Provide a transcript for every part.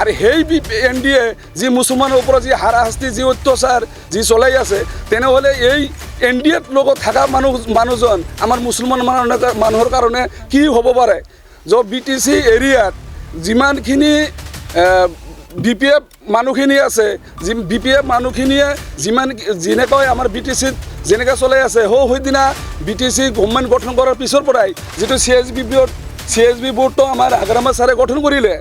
R সেই NDA যি মুছলমানৰ ওপৰত যি হাৰাশাস্তি যি অত্যাচাৰ যি চলাই আছে তেনেহ'লে এই NDAত লগত থকা মানুহজন আমাৰ মুছলমান মানুহৰ কাৰণে কি হ'ব পাৰে যে BTC এৰিয়াত যিমানখিনি BPF মানুহখিনি আছে BPF মানুহখিনিয়ে যেনেকৈ আমাৰ BTCত যেনেকৈ চলাই আছে সেইদিনা BTC গভৰ্ণমেণ্ট গঠন কৰাৰ পিছৰ পৰাই যিটো CSB বোৰ্ডটো আমাৰ হাগ্ৰামা ছাৰে গঠন কৰিলে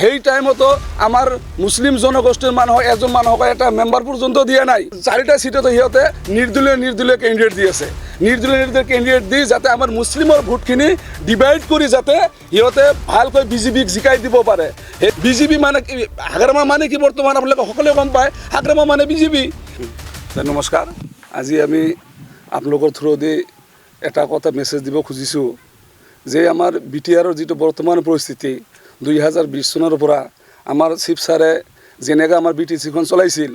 সেই টাইমতো আমাৰ মুছলিম জনগোষ্ঠীৰ এজন মানুহক এটা মেম্বাৰ পৰ্যন্ত দিয়া নাই 4টা সিটত সিহঁতে নিৰ্দলীয় কেণ্ডিডেট দি আছে নিৰ্দলীয় কেণ্ডিডেট দি যাতে আমাৰ মুছলিমৰ ভোটখিনি ডিভাইড কৰি যাতে সিহঁতে ভালকৈ BJPক জিকাই দিব পাৰে সেই BJP মানে হাগ্ৰামা মানে কি বৰ্তমান আপোনালোকে সকলোৱে গম পায় হাগ্ৰামা মানে BJP নমস্কাৰ আজি আমি আপোনালোকৰ থ্ৰুদি এটা কথা মেছেজ দিব খুজিছোঁ যে আমাৰ BTRৰ যিটো বৰ্তমান পৰিস্থিতি 2020 চনৰ পৰা আমাৰ চিফ ছাৰে যেনেকৈ আমাৰ BTCখন চলাইছিল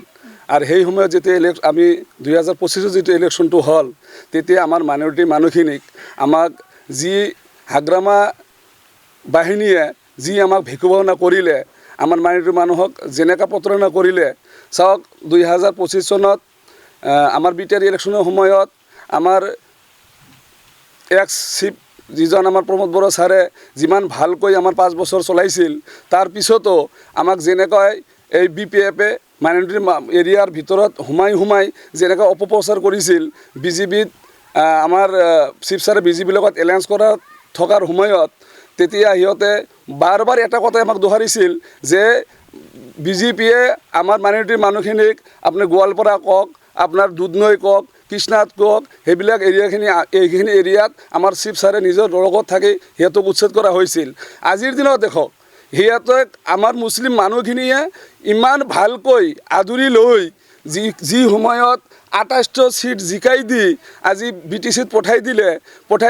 আৰু সেই সময়ত যেতিয়া আমি 2025 যিটো ইলেকশ্যনটো হ'ল তেতিয়া আমাৰ মাইনৰিটি মানুহখিনিক আমাক যি হাগ্ৰামা বাহিনীয়ে যি আমাক ভেকুৱানা কৰিলে আমাৰ মাইনৰিটি মানুহক যেনেকৈ প্ৰতাৰণা কৰিলে চাওক 2025 চনত আমাৰ BTR ইলেকশ্যনৰ সময়ত আমাৰ চিফ যিজন আমাৰ প্ৰমোদ বড়ো ছাৰে যিমান ভালকৈ আমাৰ 5 বছৰ চলাইছিল তাৰ পিছতো আমাক যেনেকৈ এই BPFে মাইনৰিটি এৰিয়াৰ ভিতৰত সোমাই যেনেকৈ অপপ্ৰচাৰ কৰিছিল BJPত আমাৰ চিফ ছাৰে BJPৰ লগত এলায়েন্স কৰা থকাৰ সময়ত তেতিয়া সিহঁতে বাৰ এটা কথাই আমাক দোহাৰিছিল যে BJPয়ে আমাৰ মাইনৰিটিৰ মানুহখিনিক আপুনি গোৱালপাৰা কওক আপোনাৰ দুধনৈ কওক কৃষ্ণাত কওক সেইবিলাক এইখিনি এৰিয়াত আমাৰ চিফ ছাৰে নিজৰ লগত থাকি সিহঁতক উচ্ছেদ কৰা হৈছিল আজিৰ দিনত দেখক সিহঁতক আমাৰ মুছলিম মানুহখিনিয়ে ইমান ভালকৈ আদৰি লৈ যি সময়ত 28টা সিট জিকাই দি আজি BTCত পঠাই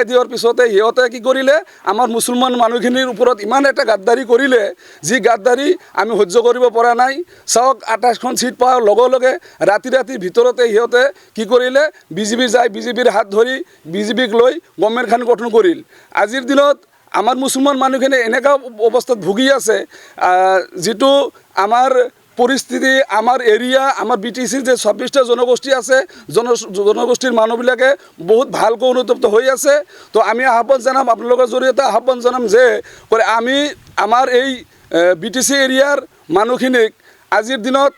দিয়াৰ পিছতে সিহঁতে কি কৰিলে আমাৰ মুছলমান মানুহখিনিৰ ওপৰত ইমান এটা গাদ্দাৰী কৰিলে যি গাদ্দাৰী আমি সহ্য কৰিব পৰা নাই চাওক 28খন সিট পোৱাৰ লগে ৰাতিৰ ভিতৰতে সিহঁতে কি কৰিলে BJPৰ হাত ধৰি BJPক লৈ গভৰ্ণমেণ্টখন গঠন কৰিল আজিৰ দিনত আমাৰ মুছলমান মানুহখিনি এনেকুৱা অৱস্থাত ভুগি আছে যিটো আমাৰ পৰিস্থিতি আমাৰ এৰিয়া আমাৰ BTCৰ যে 26টা জনগোষ্ঠী আছে জনগোষ্ঠীৰ মানুহবিলাকে বহুত ভালকৈ অনুতপ্ত হৈ আছে তো আমি আহ্বান জানাম আপোনালোকৰ জৰিয়তে আহ্বান জানাম যে আমি আমাৰ এই BTC এৰিয়াৰ মানুহখিনিক আজিৰ দিনত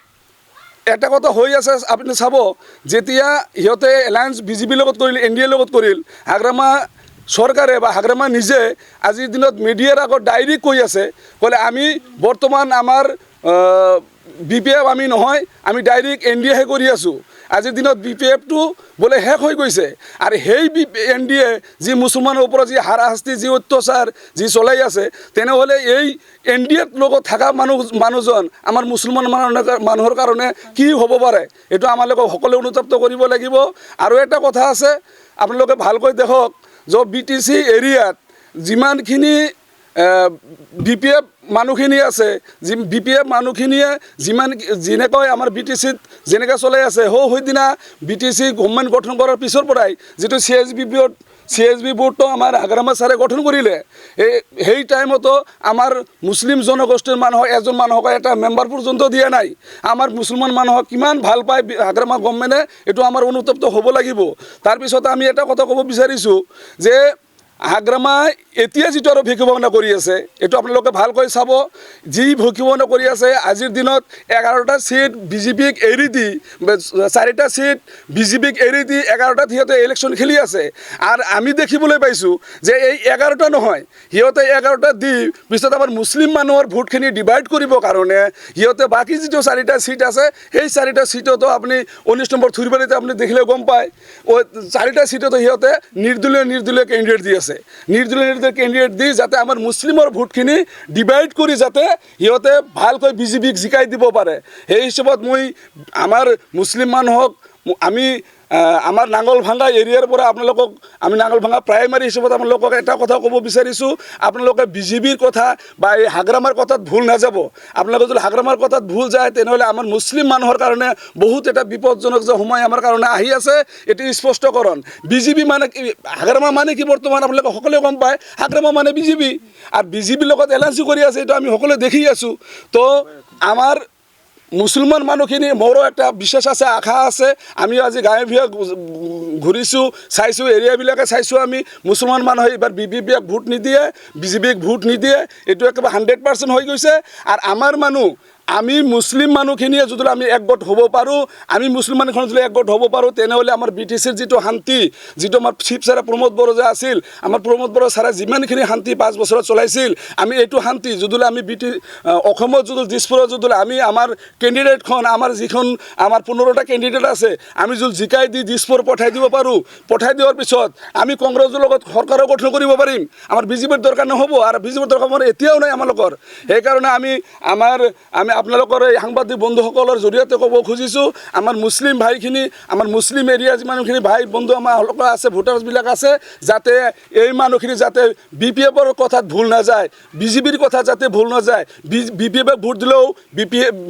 এটা কথা হৈ আছে আপুনি চাব যেতিয়া সিহঁতে এলায়েন্স BJPৰ লগত কৰিল NDAৰ লগত কৰিল হাগ্ৰামা চৰকাৰে বা হাগ্ৰামা নিজে আজিৰ দিনত মিডিয়াৰ আগত ডাইৰেক্ট কৈ আছে আমি বৰ্তমান আমাৰ BPF আমি নহয় আমি ডাইৰেক্ট NDAহে কৰি আছোঁ আজিৰ দিনত BPFটো বোলে শেষ হৈ গৈছে আৰু সেই NDA যি মুছলমানৰ ওপৰত যি হাৰাশাস্তি যি অত্যাচাৰ যি চলাই আছে তেনেহ'লে এই NDAত লগত থকা মানুহজন আমাৰ মুছলমান মানুহৰ কাৰণে কি হ'ব পাৰে এইটো আমালোকক সকলোৱে অনুতপ্ত কৰিব লাগিব আৰু এটা কথা আছে আপোনালোকে ভালকৈ দেখক যে BTC এৰিয়াত যিমানখিনি BPF মানুহখিনি আছে BPF মানুহখিনিয়ে যেনেকৈ আমাৰ BTCত যেনেকৈ চলাই আছে সেইদিনা BTC গভৰ্ণমেণ্ট গঠন কৰাৰ পিছৰ পৰাই যিটো CSB বোৰ্ডটো আমাৰ হাগ্ৰামা ছাৰে গঠন কৰিলে সেই টাইমতো আমাৰ মুছলিম জনগোষ্ঠীৰ এজন মানুহক এটা মেম্বাৰ পৰ্যন্ত দিয়া নাই আমাৰ মুছলমান মানুহক কিমান ভাল পায় হাগ্ৰামা গভৰ্ণমেণ্টে এইটো আমাৰ অনুতপ্ত হ'ব লাগিব তাৰপিছত আমি এটা কথা ক'ব বিচাৰিছোঁ যে হাগ্ৰামা এতিয়া যিটো আৰু ভেকুৱানা কৰি আছে এইটো আপোনালোকে ভালকৈ চাব যি ভেকুৱানা কৰি আছে আজিৰ দিনত 11টা সিট BJPক এৰি দি 4টা সিট BJPক এৰি দি 11টাত সিহঁতে ইলেকশ্যন খেলি আছে আৰু আমি দেখিবলৈ পাইছোঁ যে এই 11টা নহয় সিহঁতে 11টা দি পিছত আমাৰ মুছলিম মানুহৰ ভোটখিনি ডিভাইড কৰিবৰ কাৰণে সিহঁতে বাকী যিটো 4টা সিট আছে সেই 4টা সিটতো আপুনি 19 নম্বৰ থুৰিবাৰীতে আপুনি দেখিলে গম পায় 4টা সিটতো সিহঁতে নিৰ্দলীয় কেণ্ডিডেট দি আছে নিৰ্দলীয় কেণ্ডিডেট দি যাতে আমাৰ মুছলিমৰ ভোটখিনি ডিভাইড কৰি যাতে সিহঁতে ভালকৈ BJPক জিকাই দিব পাৰে সেই হিচাপত মই আমাৰ মুছলিম মানুহক আমি আমাৰ নাঙলভাঙা এৰিয়াৰ পৰা আপোনালোকক আমি নাঙলভাঙা প্ৰাইমাৰী হিচাপত আপোনালোকক এটা কথা ক'ব বিচাৰিছোঁ, আপোনালোকে বিজেপিৰ কথা বা এই হাগ্ৰামাৰ কথাত ভুল নাযাব। আপোনালোকে যদি হাগ্ৰামাৰ কথাত ভুল যায় তেনেহ'লে আমাৰ মুছলিম মানুহৰ কাৰণে বহুত এটা বিপদজনক যে সময় আমাৰ কাৰণে আহি আছে, এটি স্পষ্টকৰণ। বিজেপি মানে কি, হাগ্ৰামা মানে কি বৰ্তমান আপোনালোকে সকলোৱে গম পায়, হাগ্ৰামা মানে বিজেপি, আৰু বিজেপিৰ লগত এলায়েন্স কৰি আছে, এইটো আমি সকলোৱে দেখি আছোঁ। তো আমাৰ মুছলমান মানুহখিনি মোৰো একটা বিশ্বাস আছে, আশা আছে। আমিও আজি গাঁৱে ভূঞে ঘূৰিছোঁ, চাইছোঁ, এৰিয়াবিলাকে চাইছোঁ। আমি মুছলমান মানুহে এইবাৰ বিজেপিক ভোট নিদিয়ে, বিজেপিক ভোট নিদিয়ে, এইটো একেবাৰে 100% হৈ গৈছে। আৰু আমাৰ মানুহ, আমি মুছলিম মানুহখিনিয়ে যদি আমি একগোট হ'ব পাৰোঁ, আমি মুছলিম মানুহখিনি যদি একগোট হ'ব পাৰোঁ, তেনেহ'লে আমাৰ BTCৰ যিটো শান্তি, যিটো আমাৰ চিফ ছাৰে প্ৰমোদ বড়ো যে আছিল, আমাৰ প্ৰমোদ বড়ো ছাৰে যিমানখিনি শান্তি 5 বছৰত চলাইছিল, আমি এইটো শান্তি যদি আমি অসমত যদি দিছপুৰত যদি আমি আমাৰ কেণ্ডিডেটখন, আমাৰ যিখন আমাৰ 15টা কেণ্ডিডেট আছে, আমি যদি জিকাই দি দিছপুৰ পঠাই দিব পাৰোঁ, পঠাই দিয়াৰ পিছত আমি কংগ্ৰেছৰ লগত চৰকাৰো গঠন কৰিব পাৰিম। আমাৰ বিজেপিৰ দৰকাৰ নহ'ব, আৰু বিজেপিৰ দৰকাৰ মানে এতিয়াও নাই আমালোকৰ। সেইকাৰণে আমি আপোনালোকৰ এই সাংবাদিক বন্ধুসকলৰ জৰিয়তে ক'ব খুজিছোঁ, আমাৰ মুছলিম ভাইখিনি, আমাৰ মুছলিম এৰিয়া যিমানখিনি ভাই বন্ধু আমাৰ আছে, ভোটাৰছবিলাক আছে, যাতে এই মানুহখিনি যাতে BPFৰ কথাত ভুল নাযায়, বিজেপিৰ কথা যাতে ভুল নাযায়। BPFক ভোট দিলেও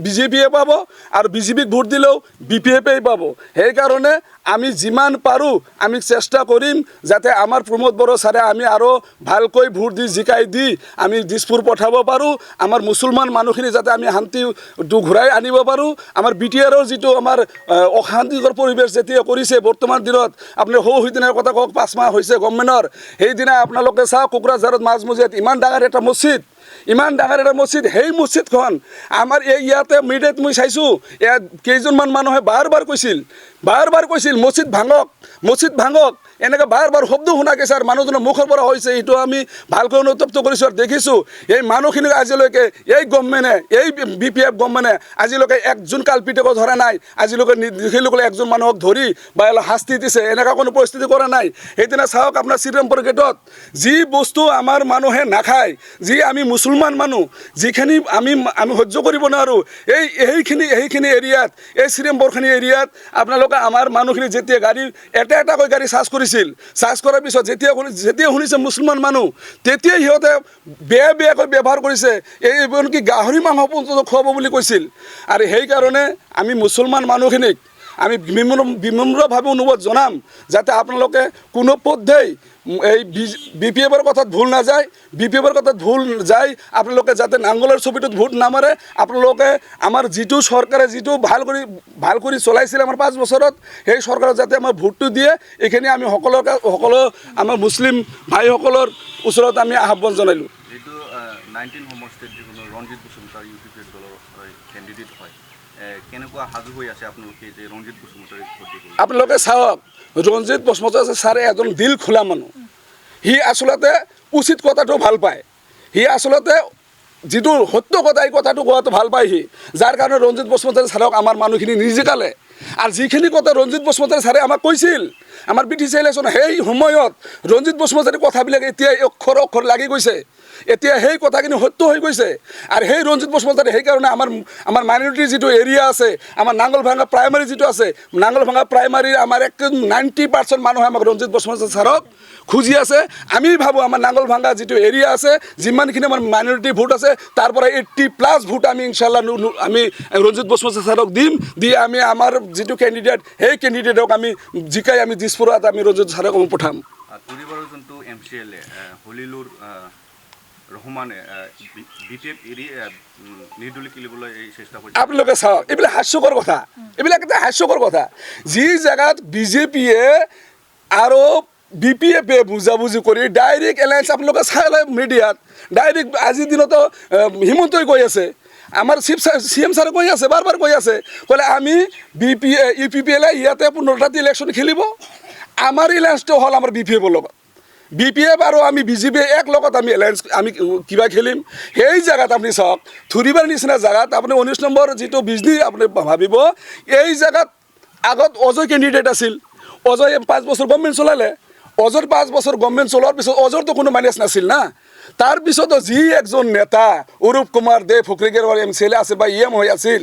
বিজেপিয়ে পাব, আৰু বিজেপিক ভোট দিলেও BPFেই পাব। সেইকাৰণে আমি যিমান পাৰোঁ আমি চেষ্টা কৰিম যাতে আমাৰ প্ৰমোদ বড়ো ছাৰে আমি আৰু ভালকৈ ভোট দি জিকাই দি আমি দিছপুৰ পঠাব পাৰোঁ, আমাৰ মুছলমান মানুহখিনি যাতে আমি শান্তিটো ঘূৰাই আনিব পাৰোঁ। আমাৰ BTRৰ যিটো আমাৰ অশান্তিকৰ পৰিৱেশ যেতিয়া কৰিছে বৰ্তমান দিনত, আপুনি সিদিনাৰ কথা কওক, 5 মাহ হৈছে গভৰ্ণমেণ্টৰ, সেইদিনা আপোনালোকে চাওক কোকৰাঝাৰত মাজমজিয়াত ইমান ডাঙৰ এটা মছজিদ, ইমান ডাঙৰ এটা মছজিদ, সেই মছজিদখন আমাৰ ইয়াতে মিডিয়াত মই চাইছোঁ, ইয়াত কেইজনমান মানুহে বাৰ বাৰ কৈছিল মছজিদ ভাঙক, মছজিদ ভাঙক, এনেকৈ বাৰ বাৰ শব্দ শুনা গৈছে, আৰু মানুহজনৰ মুখৰ পৰা হৈছে। এইটো আমি ভালকৈ অনুতপ্ত কৰিছোঁ আৰু দেখিছোঁ। এই মানুহখিনিক আজিলৈকে এই গভৰ্ণমেণ্টে, এই BPF গভৰ্ণমেণ্টে আজিলৈকে একজন কালপিটকো ধৰা নাই, আজিলৈকে সেইলোকে একজন মানুহক ধৰি বা শাস্তি দিছে, এনেকুৱা কোনো পৰিস্থিতি কৰা নাই। সেইদিনা চাওক আপোনাৰ শ্ৰীৰামপুৰ গেটত যি বস্তু আমাৰ মানুহে নাখায়, যি আমি মুছলমান মানুহ যিখিনি আমি সহ্য কৰিব নোৱাৰোঁ, সেইখিনি এৰিয়াত, এই শ্ৰীৰামপুৰখিনি এৰিয়াত আপোনালোকে আমাৰ মানুহখিনি যেতিয়া গাড়ী এটাকৈ গাড়ী চাৰ্জ চাৰ্জ কৰাৰ পিছত যেতিয়া শুনিছে মুছলমান মানুহ, তেতিয়াই সিহঁতে বেয়াকৈ ব্যৱহাৰ কৰিছে, এমনকি গাহৰি মাংস পৰ্যন্ত খুৱাব বুলি কৈছিল। আৰু সেইকাৰণে আমি মুছলমান মানুহখিনিক আমি বিনম্ৰভাৱে অনুৰোধ জনাম যাতে আপোনালোকে কোনো পধ্যেই এই BPFৰ কথাত ভুল নাযায়, BPFৰ কথাত ভুল যায় আপোনালোকে যাতে নাঙলৰ ছবিটোত ভোট নামাৰে। আপোনালোকে আমাৰ যিটো চৰকাৰে যিটো ভাল কৰি চলাইছিলে আমাৰ 5 বছৰত, সেই চৰকাৰক যাতে আমাৰ ভোটটো দিয়ে, এইখিনি আমি সকলো আমাৰ মুছলিম ভাইসকলৰ ওচৰত আমি আহ্বান জনালোঁ। যিটো 19 সমষ্টিত যিকোনো ৰঞ্জিত বসুমতাৰী UPPৰ দলৰ কেণ্ডিডেট হয়, কেনেকুৱা সাজু হৈ আছে আপোনালোকে যে ৰঞ্জিত বসুমতাৰীক ভোট দিব? আপোনালোকে চাওক, ৰঞ্জিত বসুমতাৰী ছাৰে এজন দিল খোলা মানুহ, সি আচলতে উচিত কথাটো ভাল পায়, সি আচলতে যিটো সত্য কথা এই কথাটো কোৱাটো ভাল পায় সি, যাৰ কাৰণে ৰঞ্জিত বসুমতাৰী ছাৰক আমাৰ মানুহখিনি নিজিকালে। আৰু যিখিনি কথা ৰঞ্জিত বসুমতাৰী ছাৰে আমাক কৈছিল আমাৰ BTC ইলেকশ্যন, সেই সময়ত ৰঞ্জিত বসুমতাৰীৰ কথাবিলাক এতিয়া অক্ষৰ লাগি গৈছে, এতিয়া সেই কথাখিনি সত্য হৈ গৈছে। আৰু সেই ৰঞ্জিত বসুমতাৰী সেইকাৰণে আমাৰ মাইনৰিটিৰ যিটো এৰিয়া আছে, আমাৰ নাঙলভাঙা প্ৰাইমাৰী যিটো আছে, নাঙলভাঙা প্ৰাইমাৰীৰ আমাৰ 90% মানুহে আমাক ৰঞ্জিত বসুমতাৰী ছাৰক খুজি আছে। আমি ভাবোঁ আমাৰ নাঙলভাঙা যিটো এৰিয়া আছে, যিমানখিনি আমাৰ মাইনৰিটি ভোট আছে, তাৰ পৰা 80+ ভোট আমি ইনশাল্লাহ আমি ৰঞ্জিত বসুমতাৰী ছাৰক দি আমি আমাৰ যিটো কেণ্ডিডেট, সেই কেণ্ডিডেটক আমি জিকাই আমি দিছপুৰত আমি ৰঞ্জিত ছাৰক পঠাম। তুলিবাৰৰ যোনটো MCLA হলিলুৰ ৰহমানে BPF এৰি নিৰ্দলীয় খেলিবলৈ চেষ্টা কৰিছে। আপোনালোকে চাওক, এইবিলাক হাস্যকৰ কথা, এইবিলাক এটা হাস্যকৰ কথা। যি জেগাত BJPয়ে আৰু BPFে বুজাবুজি কৰি ডাইৰেক্ট এলায়েন্স, আপোনালোকে চাই মিডিয়াত ডাইৰেক্ট আজিৰ দিনতো হিমন্তই কৈ আছে, আমাৰ CM ছাৰে কৈ আছে, বাৰ কৈ আছে, ক'লে আমি UPPলে ইয়াতে 15টাত ইলেকশ্যন খেলিব, আমাৰ এলায়েন্সটো হ'ল আমাৰ BPFৰ লগত, BPF আৰু আমি BJP এক লগত আমি এলায়েন্স আমি কিবা খেলিম। সেই জেগাত আপুনি চাওক, থুৰিবাৰ নিচিনা জেগাত আপুনি 19 নম্বৰ যিটো বিজনী আপুনি ভাবিব, এই জেগাত আগত অজয় কেণ্ডিডেট আছিল, অজয় 5 বছৰ গভৰ্ণমেণ্ট চলালে, অজয়ৰ 5 বছৰ গভৰ্ণমেণ্ট চলোৱাৰ পিছত অজয়ৰতো কোনো মাইনাছ নাছিল না, তাৰপিছতো যি একজন নেতা অৰূপ কুমাৰ দে ফকৰিগেৰৰ MCLA আছে বা EM হৈ আছিল,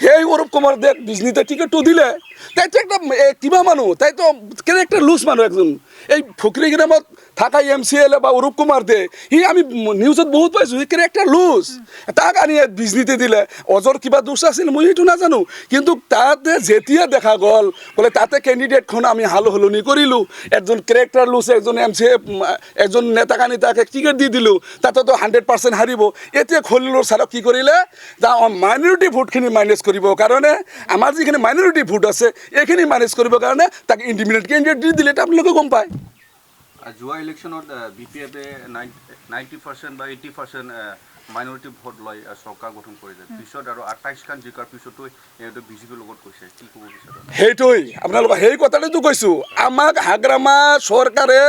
সেই অৰূপ কুমাৰ দে বিজনীতে টিকেটটো দিলে। তাইতো একটা কিবা মানুহ, তাইতো কেৰেক্টাৰ লুজ মানুহ একজন। এই ফকৰিগেৰামত থকা MCLA বা অৰূপ কুমাৰ দে, সি আমি নিউজত বহুত পাইছোঁ, সি কেৰেক্টাৰ লুজ। তাক আনি বিজনীতে দিলে। অজৰ কিবা দোষ আছিল মই সেইটো নাজানো, কিন্তু তাতে যেতিয়া দেখা গ'ল বোলে তাতে কেণ্ডিডেটখন আমি সলনি কৰিলোঁ, এজন কেৰেক্টাৰ লুজ এজন MCA এজন নেতাক আনি তাকে টিকেট দি দিলোঁ, তাতেতো 100% হাৰিব। এতিয়া খলিলৰ ছাৰক কি কৰিলে, মাইনৰিটি ভোটখিনি মেনেজ কৰিবৰ কাৰণে, আমাৰ যিখিনি মাইনৰিটি ভোট আছে এইখিনি মেনেজ কৰিবৰ কাৰণে তাক ইণ্ডিপেণ্ডেণ্ট কেণ্ডিডেট দি দিলে। আপোনালোকে গম পায় যোৱা ইলেকশ্যনত BPFে 90% বা 80% মাইনৰিটি ভোট লৈ চৰকাৰ গঠন কৰিলে। পিছত আৰু 28খন জিকাৰ পিছতো সিহঁতে BJPৰ লগত কৈছে, কি ক'ব বিচাৰে? সেইটোৱেই আপোনালোকক সেই কথাটোতো কৈছোঁ। আমাক হাগ্ৰামা চৰকাৰে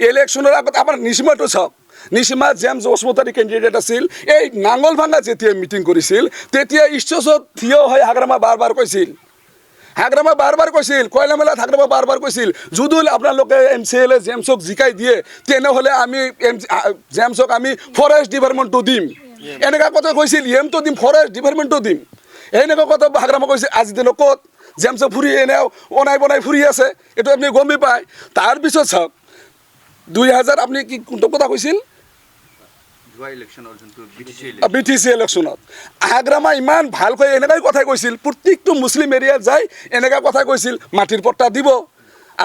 ইলেকশ্যনৰ আগত আমাৰ নিচিমাটো চাওক, নিচিমা জেমছ বসুমতাৰী কেণ্ডিডেট আছিল। এই নাঙলভাঙা যেতিয়া মিটিং কৰিছিল তেতিয়া ষ্টেজত থিয় হৈ হাগ্ৰামা বাৰ কৈছিল, হাগ্ৰামা বাৰ কৈছিল, কয়লা মেলাত হাগ্ৰামা বাৰ কৈছিল, যদি আপোনালোকে MCLA জেমছক জিকাই দিয়ে তেনেহ'লে আমি জেমছক আমি ফৰেষ্ট ডিপাৰ্টমেণ্টটো দিম, এনেকুৱা কথা কৈছিল। EMটো দিম, ফৰেষ্ট ডিপাৰ্টমেণ্টটো দিম, এনেকুৱা কথা হাগ্ৰামা কৈছিল। আজিৰ দিনত ক'ত জেমছক ফুৰি এনেও বনাই ফুৰি আছে, এইটো আপুনি গমেই পায়। তাৰপিছত চাওক 2000 আপুনি কি কোনটো কথা কৈছিল, যোৱা ইলেকশ্যনৰ যোনটো BTC ইলেকশ্যনত হাগ্ৰামা ইমান ভালকৈ এনেকুৱাই কথাই কৈছিল, প্ৰত্যেকটো মুছলিম এৰিয়াত যাই এনেকুৱা কথা কৈছিল, মাটিৰ পট্টা দিব।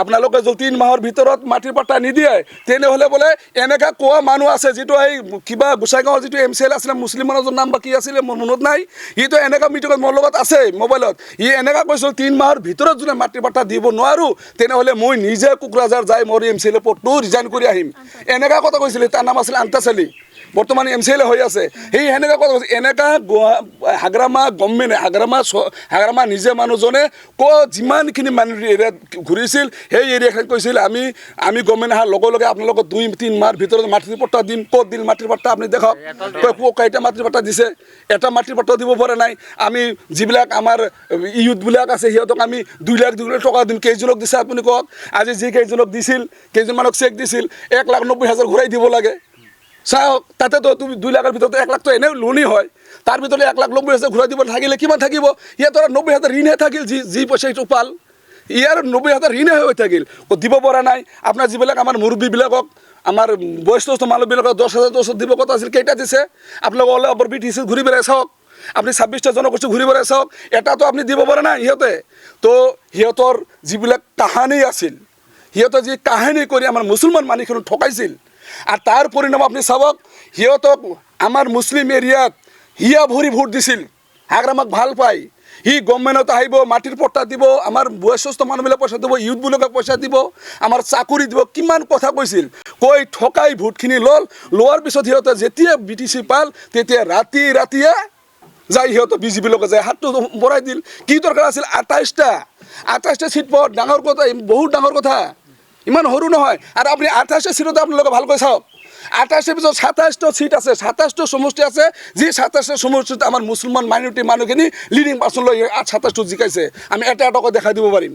আপোনালোকে যদি 3 মাহৰ ভিতৰত মাটিৰ পট্টা নিদিয়ে তেনেহ'লে বোলে এনেকুৱা কোৱা মানুহ আছে, যিটো এই কিবা গোসাইগাঁৱৰ যিটো MCLA আছিলে, মুছলিম মানুহৰ নাম বা কি আছিলে মোৰ মনত নাই, সিটো এনেকুৱা মিটিঙত মোৰ লগত আছে মোবাইলত, ই এনেকুৱা কৈছিল 3 মাহৰ ভিতৰত যদি মাটিৰ পট্টা দিব নোৱাৰোঁ তেনেহ'লে মই নিজে কোকৰাঝাৰ যাই মোৰ MCLA পদটো ৰিজাইন কৰি আহিম, এনেকুৱা কথা কৈছিলে। তাৰ নাম আছিল আন্তাচালি, বৰ্তমান MCLA হৈ আছে। সেই সেনেকুৱা কথা কৈছে। এনেকুৱা হাগ্ৰামা গভৰ্ণমেণ্টে হাগ্ৰামা নিজে মানুহজনে যিমানখিনি মাইনৰিটি এৰিয়াত ঘূৰিছিল সেই এৰিয়াখিনিত কৈছিল আমি গভৰ্ণমেণ্ট অহাৰ লগে লগে আপোনালোকক 2-3 মাহৰ ভিতৰত মাটিৰ পট্টা দিম। ক'ত দিল মাটিৰ পট্টা আপুনি দেখাওক, কেইটা মাটিৰ পট্টা দিছে? এটা মাটিৰ পট্টা দিব পৰা নাই। আমি যিবিলাক আমাৰ ইউথবিলাক আছে সিহঁতক আমি 2 লাখ টকা দিম। কেইজনক দিছে আপুনি কওক? আজি যি কেইজনক দিছিল, কেইজনমানক চেক দিছিল, 1,90,000 ঘূৰাই দিব লাগে। চাওক, তাতেতো তুমি 2 লাখৰ ভিতৰত 1 লাখটো এনেও লোনেই হয়, তাৰ ভিতৰত 1,90,000 ঘূৰাই দিব থাকিলে কিমান থাকিব? সিহঁতৰ 90,000 ঋণহে থাকিল, যি পইচা এইটো পাল, ইয়াৰ 90,000 ঋণহে হৈ থাকিল, দিব পৰা নাই। আপোনাৰ যিবিলাক আমাৰ মুৰব্বীবিলাকক, আমাৰ বয়সস্থ মানুহবিলাকক 10,000 দিব কথা আছিল, কেইটা দিছে? আপোনালোকে অলপ BTC ঘূৰি পেলাই চাওক, আপুনি 26টা জনগোষ্ঠী ঘূৰি পেলাই চাওক, এটাতো আপুনি দিব পৰা নাই সিহঁতে। তো সিহঁতৰ যিবিলাক কাহানী আছিল, সিহঁতে যি কাহিনী কৰি আমাৰ মুছলমান মানুহখিনিক ঠকাইছিল, আৰু তাৰ পৰিণাম আপুনি চাওক, সিহঁতক আমাৰ মুছলিম এৰিয়াত হিয়া ভৰি ভোট দিছিল। হাগ্ৰামাক ভাল পায়, সি গভৰ্ণমেণ্টত আহিব, মাটিৰ পট্টা দিব, আমাৰ বয়সস্থ মানুহবিলাক পইচা দিব, ইউথবিলাকক পইচা দিব, আমাৰ চাকৰি দিব, কিমান কথা কৈছিল। কৈ ঠকাই ভোটখিনি লোৱাৰ পিছত সিহঁতে যেতিয়া BTC পাল তেতিয়া ৰাতিয়ে যাই সিহঁতে BJPৰ লগত যায় হাতটো বঢ়াই দিল। কি দৰকাৰ আছিল? 28টা চিট পোৱা ডাঙৰ কথা, বহুত ডাঙৰ কথা, ইমান সৰু নহয়। আৰু আপুনি 28টা চিটতে আপোনালোকে ভালকৈ চাওক, 28টাৰ পিছত 27টা চিট আছে, 27টা সমষ্টি আছে, যি 27টা সমষ্টিত আমাৰ মুছলমান মাইনৰিটি মানুহখিনি লিডিং পাৰ্চন লৈ 27টো জিকাইছে। আমি এটাকৈ দেখাই দিব পাৰিম।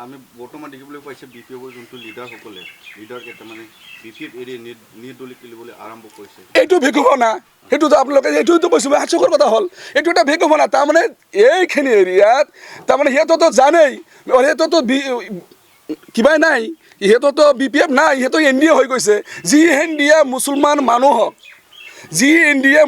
আমি বৰ্তমান দেখিবলৈ পাইছে BPFৰ যোনটো লিডাৰ কেইটামানে BPF এৰি নিৰ্দলীয় খেলিবলৈ আৰম্ভ কৰিছে। এইটো বিজ্ঞাপনা, সেইটোতো আপোনালোকে এইটোতো কৈছোঁ মই, হাস্যকৰ কথা হ'ল। এইটো এটা বিজ্ঞাপনা। তাৰমানে এইখিনি এৰিয়াত তাৰমানে সিহঁততো জানেই, সিহঁততো কিবাই নাই, ইহঁততো BPF নাই, ইহঁতো NDA হৈ গৈছে। যি NDA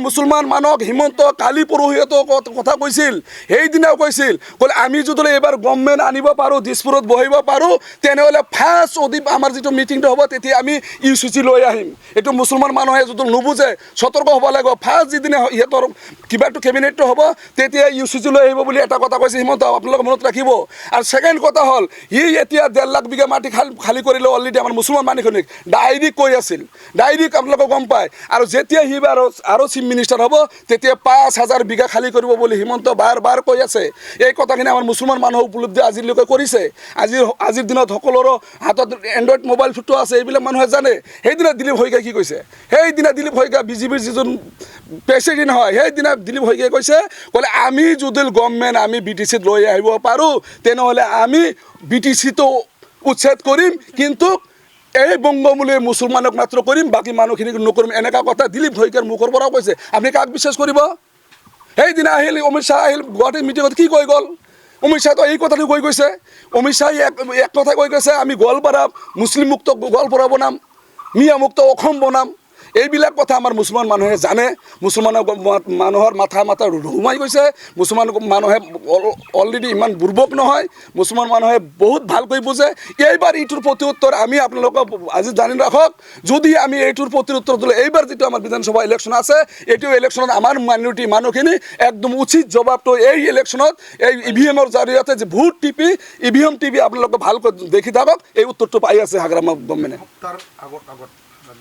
মুছলমান মানুহক হিমন্ত কালি পৰহিতো কথা কৈছিল, সেইদিনাও কৈছিল, ক'লে আমি যদি এইবাৰ গভৰ্ণমেণ্ট আনিব পাৰোঁ, দিছপুৰত বহিব পাৰোঁ, তেনেহ'লে ফাৰ্ষ্ট আমাৰ যিটো মিটিংটো হ'ব তেতিয়া আমি UCC লৈ আহিম। এইটো মুছলমান মানুহে যদি নুবুজে, সতৰ্ক হ'ব লাগিব। ফাৰ্ষ্ট যিদিনা সিহঁতৰ কিবাটো কেবিনেটটো হ'ব তেতিয়া UCC লৈ আহিব বুলি এটা কথা কৈছে হিমন্ত, আপোনালোকে মনত ৰাখিব। আৰু ছেকেণ্ড কথা হ'ল, সি এতিয়া 1.5 লাখ বিঘা মাটি খালী কৰিলে অলৰেডি আমাৰ মুছলমান মানুহখিনিক ডাইৰেক্ট কৈ আছিল, ডাইৰেক্ট আপোনালোকে গম পায়। আৰু যেতিয়া সি আৰু চিফ মিনিষ্টাৰ হ'ব তেতিয়া 5,000 বিঘা খালী কৰিব বুলি হিমন্ত বাৰ কৈ আছে। এই কথাখিনি আমাৰ মুছলমান মানুহ উপলব্ধি আজিলৈকে কৰিছে। আজিৰ দিনত সকলোৰে হাতত এণ্ড্ৰইড মোবাইল ফটো আছে, এইবিলাক মানুহে জানে। সেইদিনা দিলীপ শইকীয়াই কি কৈছে? সেইদিনা দিলীপ শইকীয়া BJPৰ যিজন প্ৰেচিডেণ্ট হয়, সেইদিনা দিলীপ শইকীয়াই ক'লে আমি যদি গভৰ্ণমেণ্ট আমি BTCত লৈ আহিব পাৰোঁ তেনেহ'লে আমি BTCটো উচ্ছেদ কৰিম, কিন্তু এই বংগমূলে মুছলমানক মাত্ৰ কৰিম বাকী মানুহখিনিক নকৰিম এনেকুৱা কথা দিলীপ শইকীয়াৰ মুখৰ পৰাও কৈছে আপুনি কাক বিশ্বাস কৰিব সেইদিনা আহিল অমিত শ্বাহ আহিল গুৱাহাটীৰ মিটিঙত কি কৈ গ'ল অমিত শ্বাহতো এই কথাটো কৈ গৈছে অমিত শ্বাহে এক কথা কৈ গৈছে আমি গোৱালপাৰা মুছলিম মুক্ত গোৱালপাৰা বনাম মিয়া মুক্ত অসম বনাম এইবিলাক কথা আমাৰ মুছলমান মানুহে জানে মুছলমান মানুহৰ মাথা সোমাই গৈছে মুছলমান মানুহে অলৰেডি ইমান বুৰ্বক নহয় মুছলমান মানুহে বহুত ভালকৈ বুজে এইবাৰ এইটোৰ প্ৰতি উত্তৰ আমি আপোনালোকক আজি জানি ৰাখক যদি আমি এইটোৰ প্ৰতি উত্তৰ দিলে এইবাৰ যিটো আমাৰ বিধানসভা ইলেকশ্যন আছে এইটো ইলেকশ্যনত আমাৰ মাইনৰিটি মানুহখিনি একদম উচিত জবাবটো এই ইলেকশ্যনত এই ইভিএমৰ জৰিয়তে যে ভোট টিপি ইভিএম টিপি আপোনালোকে ভালকৈ দেখি থাকক এই উত্তৰটো পাই আছে হাগ্ৰামা গভৰ্ণমেণ্টে তাৰ আগত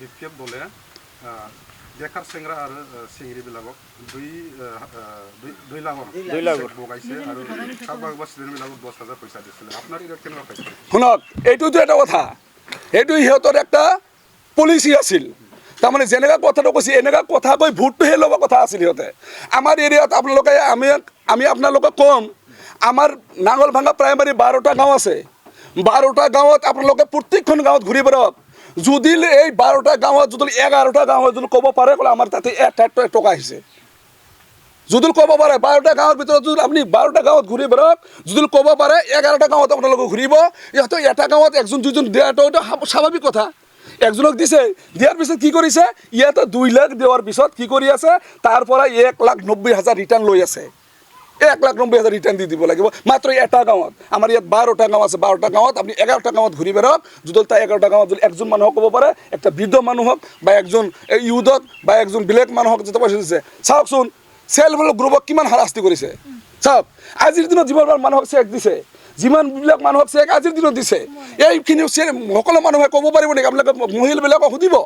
বিপিএফ দলে বেকাৰ চেংৰা আৰু চেংৰিবিলাকক দুই লাখৰ বগাইছে আৰু কাৰোবাৰ ষ্টুডেণ্টবিলাকক 10,000 পইচা দিছিলে আপোনাৰ ইয়াত কেনেকুৱা পাইছে শুনক এইটোতো এটা কথা এইটো সিহঁতৰ একটা পলিচি আছিল তাৰমানে যেনেকুৱা কথাটো কৈছে এনেকুৱা কথা কৈ ভোটটোহে ল'ব কথা আছিল সিহঁতে আমাৰ এৰিয়াত আপোনালোকে আমি আপোনালোকক ক'ম আমাৰ নাঙলভাঙা প্ৰাইমাৰী 12টা গাঁও আছে 12টা গাঁৱত আপোনালোকে প্ৰত্যেকখন গাঁৱত ঘূৰি ফুৰক যদি এই 12টা গাঁৱত যদি 11টা গাঁৱত যদি ক'ব পাৰে ক'লে আমাৰ তাতে 1 টকা আহিছে যদি ক'ব পাৰে 12টা গাঁৱৰ ভিতৰত যদি আপুনি 12টা গাঁৱত ঘূৰি ফুৰক যদি ক'ব পাৰে 11টা গাঁৱত আপোনালোকে ঘূৰিব ইহঁতে এটা গাঁৱত একজন দুজন দিয়াটো এটা স্বাভাৱিক কথা একজনক দিছে দিয়াৰ পিছত কি কৰিছে ইয়াতে 2 লাখ দিয়াৰ পিছত কি কৰি আছে তাৰ পৰা 1,90,000 ৰিটাৰ্ণ লৈ আছে 1,90,000 ৰিটাৰ্ণ দি দিব লাগিব মাত্ৰ এটা গাঁৱত আমাৰ ইয়াত 12টা গাঁও আছে 12টা গাঁৱত আপুনি 11টা গাঁৱত ঘূৰি ফুৰক যদি তাৰ 11টা গাঁৱত যদি একজন মানুহক ক'ব পাৰে একটা বৃদ্ধ মানুহক বা একজন ইউথক বা একজন বেলেগ মানুহক যেতিয়া পইচা দিছে চাওকচোন চেল্ফ হেল্প গ্ৰুপক কিমান হাৰাশাস্তি কৰিছে চাওক আজিৰ দিনত যিমান মানুহক চেক দিছে যিমানবিলাক মানুহক চেক আজিৰ দিনত দিছে এইখিনি সকলো মানুহে ক'ব পাৰিব নেকি আপোনালোকে মহিলাবিলাকক সুধিব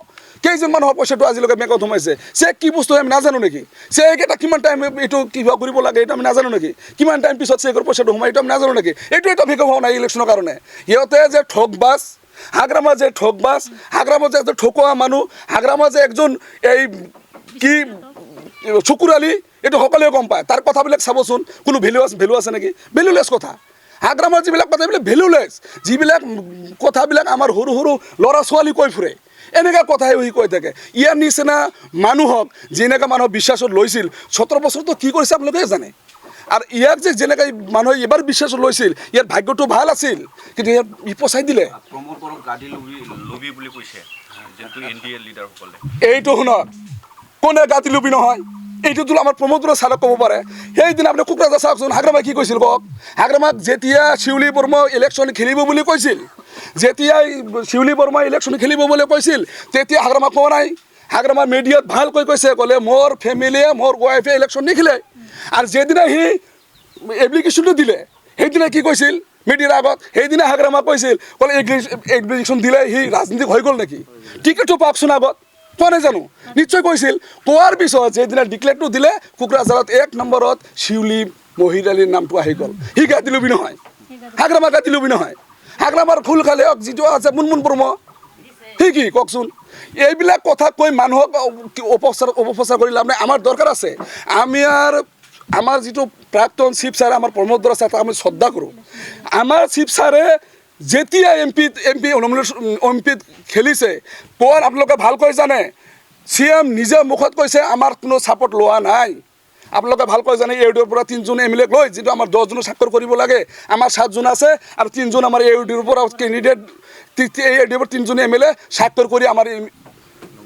কেইজন মানুহৰ পইচাটো আজিলৈকে বেংকত সোমাইছে চেক কি বস্তু আমি নাজানো নেকি চেক এটা কিমান টাইম এইটো কিবা কৰিব লাগে এইটো আমি নাজানো নেকি কিমান টাইম পিছত চেকৰ পইচাটো সোমাই এইটো আমি নাজানো নেকি এইটো এটা ভিক হোৱা নাই ইলেকশ্যনৰ কাৰণে সিহঁতে যে ঠগবাজ হাগ্ৰামা যে ঠগবাজ হাগ্ৰামা যে ঠকুৱা মানুহ হাগ্ৰামা যে একজন এই কি চকুৰালি এইটো সকলোৱে গম পায় তাৰ কথাবিলাক চাবচোন কোনো ভেলু আছে নেকি ভেলুলেছ কথা হাগ্ৰামাৰ যিবিলাক কথা এইবিলাক ভেলুলেছ যিবিলাক কথাবিলাক আমাৰ সৰু সৰু ল'ৰা ছোৱালী কৈ ফুৰে এনেকুৱা কথাই সি কৈ থাকে ইয়াৰ নিচিনা মানুহক যেনেকুৱা মানুহক বিশ্বাসত লৈছিল 17 বছৰতো কি কৰিছে আপোনালোকে জানে আৰু ইয়াক যে যেনেকৈ মানুহে এবাৰ বিশ্বাসত লৈছিল ইয়াৰ ভাগ্যটো ভাল আছিল কিন্তু ইয়াৰ পচাই দিলে প্ৰমোদ বড়োক গাদী লবি বুলি কৈছে যেটো এনডিএ লিডাৰসকলে এইটো শুনক কোনে গাতি লুবি নহয় এইটোতো আমাৰ প্ৰমোদ বড়ো চালক ক'ব পাৰে সেইদিনা আপুনি কোকৰাঝাৰ চাওকচোন হাগ্ৰামাই কি কৈছিল কওক হাগ্ৰামাক যেতিয়া শিউলি বৰ্মা ইলেকশ্যন খেলিব বুলি কৈছিল যেতিয়াই শিউলি বৰ্মা ইলেকশ্যন খেলিব বুলি কৈছিল তেতিয়া হাগ্ৰামাক কোৱা নাই হাগ্ৰামা মিডিয়াত ভালকৈ কৈছে ক'লে মোৰ ফেমিলিয়ে মোৰ ৱাইফে ইলেকশ্যন নিখিলে আৰু যেদিনা সি এপ্লিকেশ্যনটো দিলে সেইদিনা কি কৈছিল মিডিয়াৰ আগত সেইদিনা হাগ্ৰামা কৈছিল ক'লে এপ্লিকেশ্যন দিলে সি ৰাজনীতিক হৈ গ'ল নেকি টিকেটটো পাওকচোন আগত কোৱা নাই জানো নিশ্চয় কৈছিল কোৱাৰ পিছত যেদিনা ডিক্লেয়াৰটো দিলে কোকৰাঝাৰত 1 নম্বৰত শিউলি মহিলালীৰ নামটো আহি গ'ল সি গাতি লবি নহয় হাগ্ৰামা গাতি লবি নহয় হাগ্ৰামাৰ খোল খালে যিটো আছে মুনমুন বৰ্মা সি কি কওকচোন এইবিলাক কথা কৈ মানুহক অপপ্ৰচাৰ কৰি লাভ নাই আমাৰ দৰকাৰ আছে আমাৰ যিটো প্ৰাক্তন চিফ ছাৰ আমাৰ প্ৰমোদ বড়ো ছাৰ তাক আমি শ্ৰদ্ধা কৰোঁ আমাৰ চিফ ছাৰে যেতিয়া এমপি খেলিছে কোৱাৰ আপোনালোকে ভালকৈ জানে CM নিজে মুখত কৈছে আমাৰ কোনো ছাপোৰ্ট লোৱা নাই আপোনালোকে ভালকৈ জানে ইউডিৰ পৰা 3জন MLA লৈ যিটো আমাৰ 10জনৰ স্বাক্ষৰ কৰিব লাগে আমাৰ 7জন আছে আৰু 3জন আমাৰ ইউডিৰ পৰা কেণ্ডিডেট ইউডিৰ পৰা 3জন MLA স্বাক্ষৰ কৰি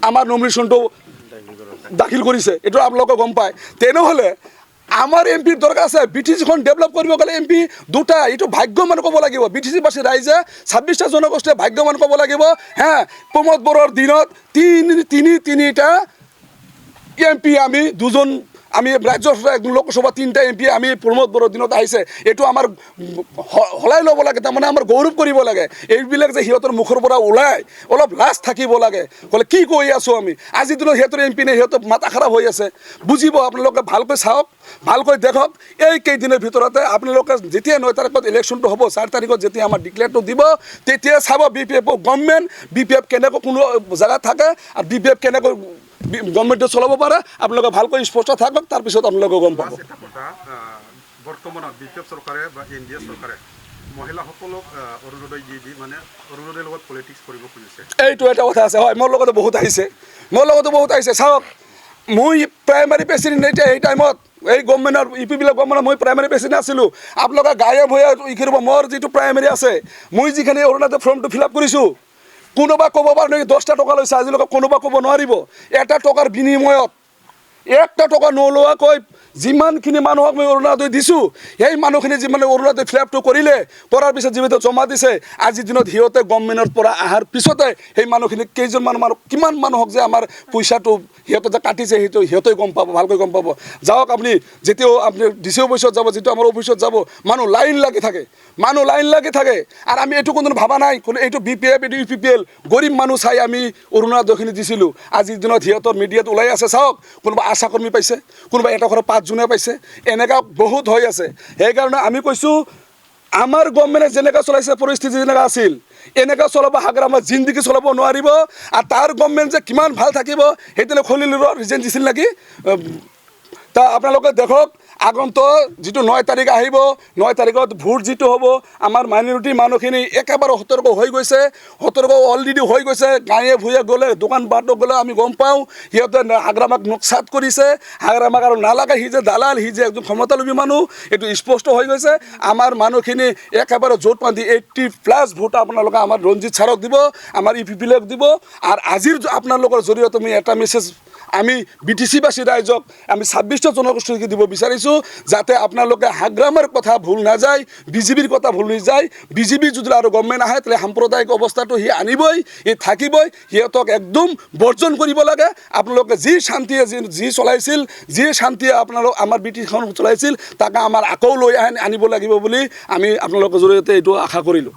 আমাৰ নমিনেশ্যনটো দাখিল কৰিছে এইটো আপোনালোকে গম পায় তেনেহ'লে আমাৰ এমপিৰ দৰকাৰ আছে বিটিচিখন ডেভেলপ কৰিব গ'লে এমপি দুটা এইটো ভাগ্যৱান ক'ব লাগিব বিটিচিবাসী ৰাইজে 26টা জনগোষ্ঠীয়ে ভাগ্যৱান ক'ব লাগিব হে প্ৰমোদ বড়োৰ দিনত তিনিটা এমপি আমি দুজন আমি ৰাজ্যসভা লোকসভা 3টা এমপি আমি প্ৰমোদ বড়োৰ দিনত আহিছে এইটো আমাৰ হলাই ল'ব লাগে তাৰমানে আমাৰ গৌৰৱ কৰিব লাগে এইবিলাক যে সিহঁতৰ মুখৰ পৰা ওলাই অলপ লাজ থাকিব লাগে ক'লে কি কৈ আছোঁ আমি আজিৰ দিনত সিহঁতৰ এমপি নে সিহঁতৰ মাথা খাৰাপ হৈ আছে বুজিব আপোনালোকে ভালকৈ চাওক ভালকৈ দেখক এই কেইদিনৰ ভিতৰতে আপোনালোকে যেতিয়া 9 তাৰিখত ইলেকশ্যনটো হ'ব 4 তাৰিখত যেতিয়া আমাৰ ডিক্লেয়াৰটো দিব তেতিয়া চাব BPF গভৰ্ণমেণ্ট BPF কেনেকৈ কোনো জেগাত থাকে আৰু BPF কেনেকৈ গভৰ্ণমেণ্টে চলাব পাৰে আপোনালোকে ভালকৈ স্পষ্ট থাকক তাৰপিছত আপোনালোকে গম পাব এটা কথা বৰ্তমানত বিজেপি চৰকাৰে বা NDA চৰকাৰে মহিলাসকলক অৰুণোদয় দি মানে অৰুণোদয়ৰ লগত পলিটিক্স কৰিব খুজিছে। এইটো এটা কথা আছে হয়, মোৰ লগতো বহুত আহিছে চাওক মই প্ৰাইমাৰী প্ৰেচিডেণ্ট এতিয়া এই টাইমত এই গভৰ্ণমেণ্টৰ ইউপিবিলাক গভৰ্ণমেণ্টৰ মই প্ৰাইমাৰী প্ৰেচিডেণ্ট আছিলোঁ। আপোনালোকে গায়ে ভয়ে ই কৰিব মোৰ যিটো প্ৰাইমাৰী আছে মই যিখিনি অৰুণোদয় ফৰ্মটো ফিল আপ কৰিছোঁ কোনোবা ক'ব পাৰে নেকি 10টা টকা লৈছে আজিলৈকে কোনোবা ক'ব নোৱাৰিব। এটা টকাৰ বিনিময়ত 1টা টকা নোলোৱাকৈ যিমানখিনি মানুহক মই অৰুণোদয় দিছোঁ সেই মানুহখিনি যিমানে অৰুণোদয় ফিল আপটো কৰাৰ পিছত যিহেতু জমা দিছে আজিৰ দিনত সিহঁতে গভৰ্ণমেণ্টৰ পৰা অহাৰ পিছতে সেই মানুহখিনি কেইজনমান মানুহ কিমান মানুহক যে আমাৰ পইচাটো সিহঁতে যে কাটিছে সেইটো সিহঁতে গম পাব, ভালকৈ গম পাব। যাওক আপুনি যেতিয়াও আপুনি ডিচি অফিচত যাব, যিটো আমাৰ অফিচত যাব মানুহ লাইন লাগি থাকে আৰু আমি এইটো কোনো ভাবা নাই কোনো এইটো BPF এইটো UPPL গৰীব মানুহ চাই আমি অৰুণোদয়খিনি দিছিলোঁ। আজিৰ দিনত সিহঁতৰ মিডিয়াত ওলাই আছে চাওক কোনোবা আশা কৰ্মী পাইছে, কোনোবা এটা ঘৰৰ 5 জনে পাইছে, এনেকুৱা বহুত হৈ আছে। সেইকাৰণে আমি কৈছোঁ আমাৰ গভৰ্ণমেণ্টে যেনেকৈ চলাইছে পৰিস্থিতি যেনেকৈ আছিল এনেকৈ চলাব হাগ্ৰামত জিন্দগী চলাব নোৱাৰিব। আৰু তাৰ গভৰ্ণমেণ্ট যে কিমান ভাল থাকিব সেইটোলৈ খলিলৰ ৰিজেন দিছিল নেকি। তা আপোনালোকে দেখক আগন্তুক যিটো 9 তাৰিখ আহিব 9 তাৰিখত ভোট যিটো হ'ব আমাৰ মাইনৰিটি মানুহখিনি একেবাৰে সতৰ্ক হৈ গৈছে, অলৰেডি হৈ গৈছে। গাঁৱে ভূঞে গ'লে দোকান বাটত গ'লে আমি গম পাওঁ সিহঁতে হাগ্ৰামাক নক্সাত কৰিছে, হাগ্ৰামাক আৰু নালাগে সি যে দালাল সি যে একজন ক্ষমতালোভী মানুহ এইটো স্পষ্ট হৈ গৈছে। আমাৰ মানুহখিনি একেবাৰে জোট বান্ধি 80+ ভোট আপোনালোকে আমাৰ ৰঞ্জিত ছাৰক দিব, আমাৰ UPPLক দিব। আৰু আজিৰ আপোনালোকৰ জৰিয়তে আমি এটা মেছেজ আমি BTC-বাসী ৰাইজক আমি 26টা জনগোষ্ঠীক দিব বিচাৰিছোঁ যাতে আপোনালোকে হাগ্ৰামৰ কথা ভুল নাযায়, BJPৰ কথা ভুল নাযায়। BJP যদি আৰু গভৰ্ণমেণ্ট আহে তাহলে সাম্প্ৰদায়িক অৱস্থাটো সি আনিবই, সি থাকিবই, সিহঁতক একদম বৰ্জন কৰিব লাগে। আপোনালোকে যি শান্তিয়ে যি চলাইছিল, যি শান্তিয়ে আপোনালোক আমাৰ BTCখন চলাইছিল তাকে আমাৰ আকৌ লৈ আনিব লাগিব বুলি আমি আপোনালোকৰ জৰিয়তে এইটো আশা কৰিলোঁ।